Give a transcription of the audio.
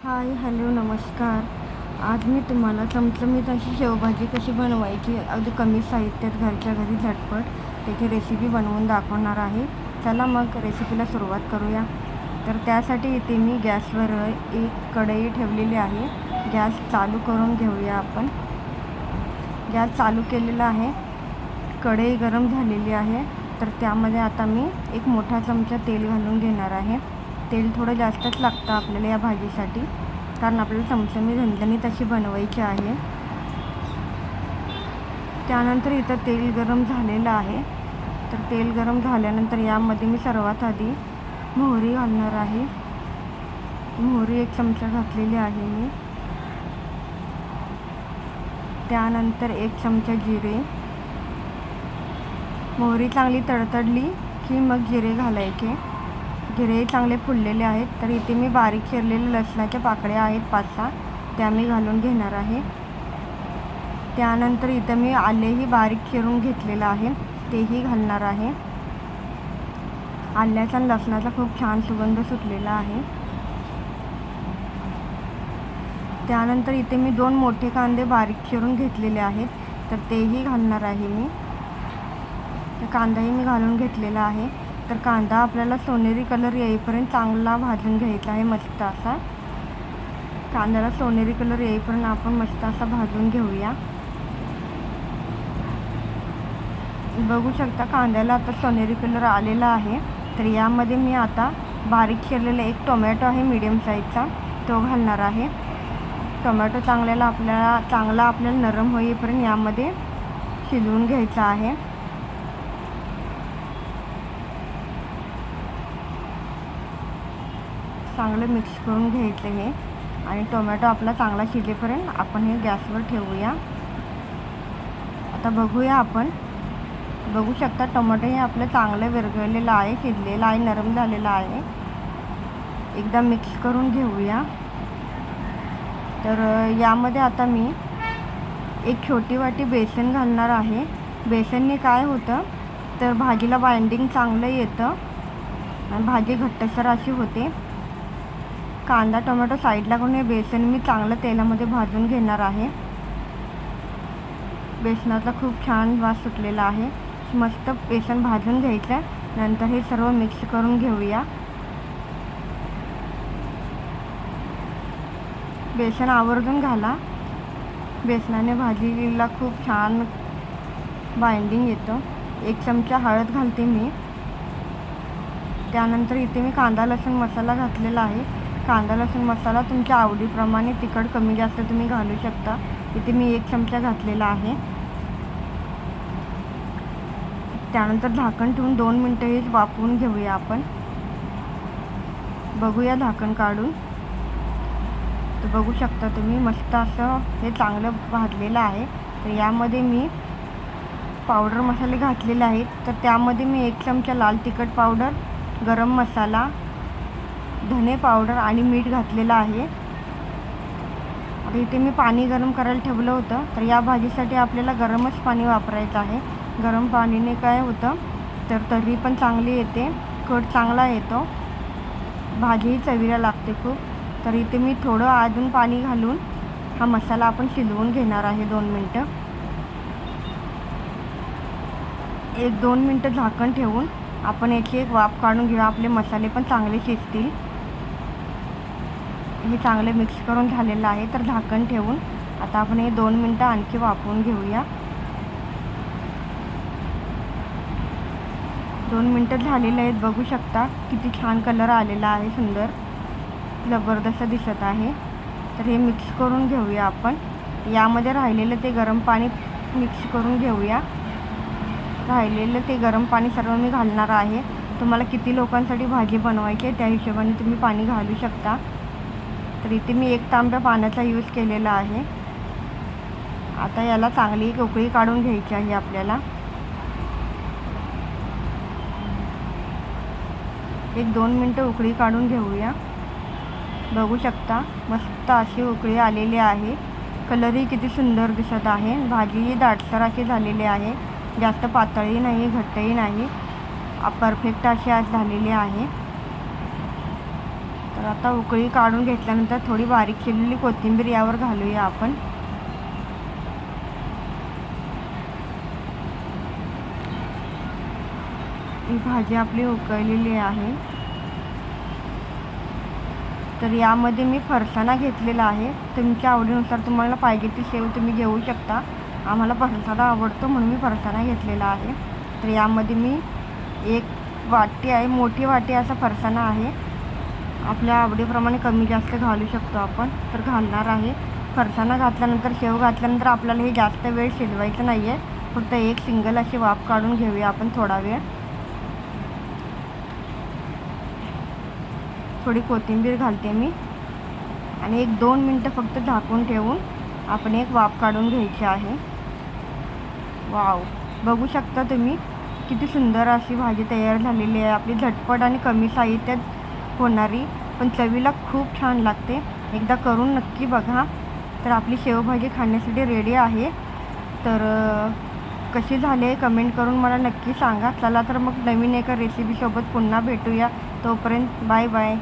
Hi hello नमस्कार. आज मी तुम्हाला चमचमीत अशी शेवभाजी कशी बनवायची अगदी कमी साहित्यात घरच्या घरी झटपट त्याची रेसिपी बनवून दाखवणार आहे. चला मग रेसिपीला सुरुवात करूया. तर त्यासाठी इथे मी गॅसवर एक कढई ठेवलेली आहे. गॅस चालू करून घेऊया आपण. गॅस चालू केलेला आहे. कढई गरम झालेली आहे. तर त्यामध्ये आता मी एक मोठा चमचा तेल घालून घेणार आहे. तेल थोडं जास्तच लागतं आपल्याला या भाजीसाठी, कारण आपल्याला चमचमीत झणझणीत अशी बनवायची आहे. त्यानंतर इथं तेल गरम झालेलं आहे. तर तेल गरम झाल्यानंतर यामध्ये मी सर्वात आधी मोहरी घालणार आहे. मोहरी 1 चमचा घातलेली आहे मी. त्यानंतर 1 चमचा जिरे. मोहरी चांगली तडतडली की मग जिरे घालायचे. जिरे चांगले फुललेले आहेत. तर इथे मी बारीक चिरलेले लसणाच्या पाकळ्या आहेत 5-6, त्या मी घालून घेणार आहे. त्यानंतर इथं मी आलेही बारीक चिरून घेतलेलं आहे, तेही घालणार आहे. आल्याचा आणि लसणाचा खूप छान सुगंध सुटलेला आहे. त्यानंतर इथे मी 2 मोठे कांदे बारीक चिरून घेतलेले आहेत, तर तेही घालणार आहे मी. तर कांदाही मी घालून घेतलेला आहे. तर कांदा आपल्याला सोनेरी कलर येईपर्यंत चांगला भाजून घ्यायचा आहे, मस्त असा. कांद्याला सोनेरी कलर येईपर्यंत आपण मस्त असा भाजून घेऊया. बघू शकता कांद्याला आता सोनेरी कलर आलेला आहे. तर यामध्ये मी आता बारीक चिरलेला एक टोमॅटो आहे मीडियम साईजचा, तो घालणार आहे. टोमॅटो चांगला आपल्याला नरम होईपर्यंत यामध्ये शिजवून घ्यायचा आहे. चांगलं मिक्स करून घ्यायचं हे, आणि टोमॅटो आपला चांगला शिजेपर्यंत आपण हे गॅसवर ठेवूया. आता बघूया आपण. बघू शकता टोमॅटो हे आपलं चांगलं विरघळलेलं आहे, शिजलेलं आहे, नरम झालेलं आहे. एकदा मिक्स करून घेऊया. तर यामध्ये आता मी एक छोटी वाटी बेसन घालणार आहे. बेसनने काय होतं तर भाजीला बाइंडिंग चांगलं येतं आणि भाजी घट्टसर अशी होते. कांदा टोमॅटो साईडला करून हे बेसन मी चांगलं तेलामध्ये भाजून घेणार आहे. बेसनाचा खूप छान वास सुटलेला आहे. मस्त बेसन भाजून घ्यायचं. नंतर हे सर्व मिक्स करून घेऊया. बेसन आवर्जून घाला. बेसनाने भाजीला खूप छान बाइंडिंग येतं. 1 चमचा हळद घालते मी. त्यानंतर इथे मी कांदा लसूण मसाला घातलेला आहे. कांदा लसूण मसाला तुमच्या आवडीप्रमाणे तिखट कमी जास्त तुम्ही घालू शकता. इथे मी 1 चमचा घातलेला आहे. त्यानंतर झाकण ठेवून 2 मिनटं हे वाफवून घेऊया आपण. बघूया झाकण काढून. तर बघू शकता तुम्ही मस्त असं हे चांगलं भाजलेलं आहे. तर यामध्ये मी पावडर मसाले घातलेले आहेत. तर त्यामध्ये मी 1 चमचा लाल तिखट पावडर, गरम मसाला, धने पावडर आणि मीठ घातलेलं आहे. आता इथे मी पाणी गरम करायला ठेवलं होतं. तर या भाजीसाठी आपल्याला गरमच पाणी वापरायचं आहे. गरम पाणीने काय होतं तर तर्री पण चांगली येते, कट चांगला येतो, भाजीही चवीला लागते खूप. तर इथे मी थोडं अजून पाणी घालून हा मसाला आपण शिजवून घेणार आहे 2 मिनटं. 1-2 मिनटं झाकण ठेवून आपण याची एक वाफ काढून घेऊया. आपले मसाले पण चांगले शिजतील. हे चांगले मिक्स करून झालेलं आहे. तर झाकण ठेवून आता आपण हे 2 मिनटं आणखी वाफवून घेऊया. 2 मिनटं झालेले आहेत. बघू शकता किती छान कलर आलेला आहे, सुंदर जबरदस्त दिसत आहे. तर हे मिक्स करून घेऊया आपण. यामध्ये राहिलेलं ते गरम पाणी मिक्स करून घेऊया. राहिलेलं ते गरम पाणी सर्व मी घालणार आहे. तुम्हाला किती लोकांसाठी भाजी बनवायची आहे त्या हिशोबाने तुम्ही पाणी घालू शकता. तर इथे मी 1 तांब्या पाण्याचा यूज केलेला आहे. आता याला चांगली एक उकळी काढून घ्यायची आहे आपल्याला. 1-2 मिनटं उकळी काढून घेऊया. बघू शकता मस्त अशी उकळी आलेली आहे. कलरही किती सुंदर दिसत आहे. भाजीही दाटसर अशी झालेली आहे, जास्त पातळही नाही, घट्टही नाही, परफेक्ट अशी आज झालेली आहे. तर तर आता उकळी काढून घेतल्यानंतर थोडी बारीक चिरलेली कोथिंबीर यावर घालूया आपण. ही भाजी आपली उकळलेली आहे. तर यामध्ये मी फरसाणा घेतलेला आहे. तुमच्या आवडीनुसार तुम्हाला पाहिजे ती शेव तुम्ही घेऊ शकता. आम्हाला फरसाणा आवडतो म्हणून मी फरसाणा घेतलेला आहे. तर यामध्ये मी 1 वाटी आहे, मोठी वाटी असा फरसाणा आहे. आपल्या आवडीप्रमाणे कमी जास्त घालू शकतो आपण. तर घालणार आहे. फरसाणा घातल्यानंतर शेव घातल्यानंतर आपल्याला हे जास्त वेळ शिजवायचं नाही आहे. फक्त एक सिंगल अशी वाफ काढून घेऊया आपण थोडा वेळ. थोडी कोथिंबीर घालते मी आणि 1-2 मिनटं फक्त झाकून ठेवून आपण एक वाफ काढून घ्यायची आहे. वाव, बघू शकता तुम्ही किती सुंदर अशी भाजी तयार झालेली आहे. आपली झटपट आणि कमी साहित्यात होणारी पण चवीला खूप छान लागते. एकदा करून नक्की बघा. तर आपली शेवभाजी खाण्यासाठी रेडी आहे. तर कशी झाली कमेंट करून मला नक्की सांगा. चला तर मग नवीन एका रेसिपीसोबत पुन्हा भेटूया. तोपर्यंत बाय बाय.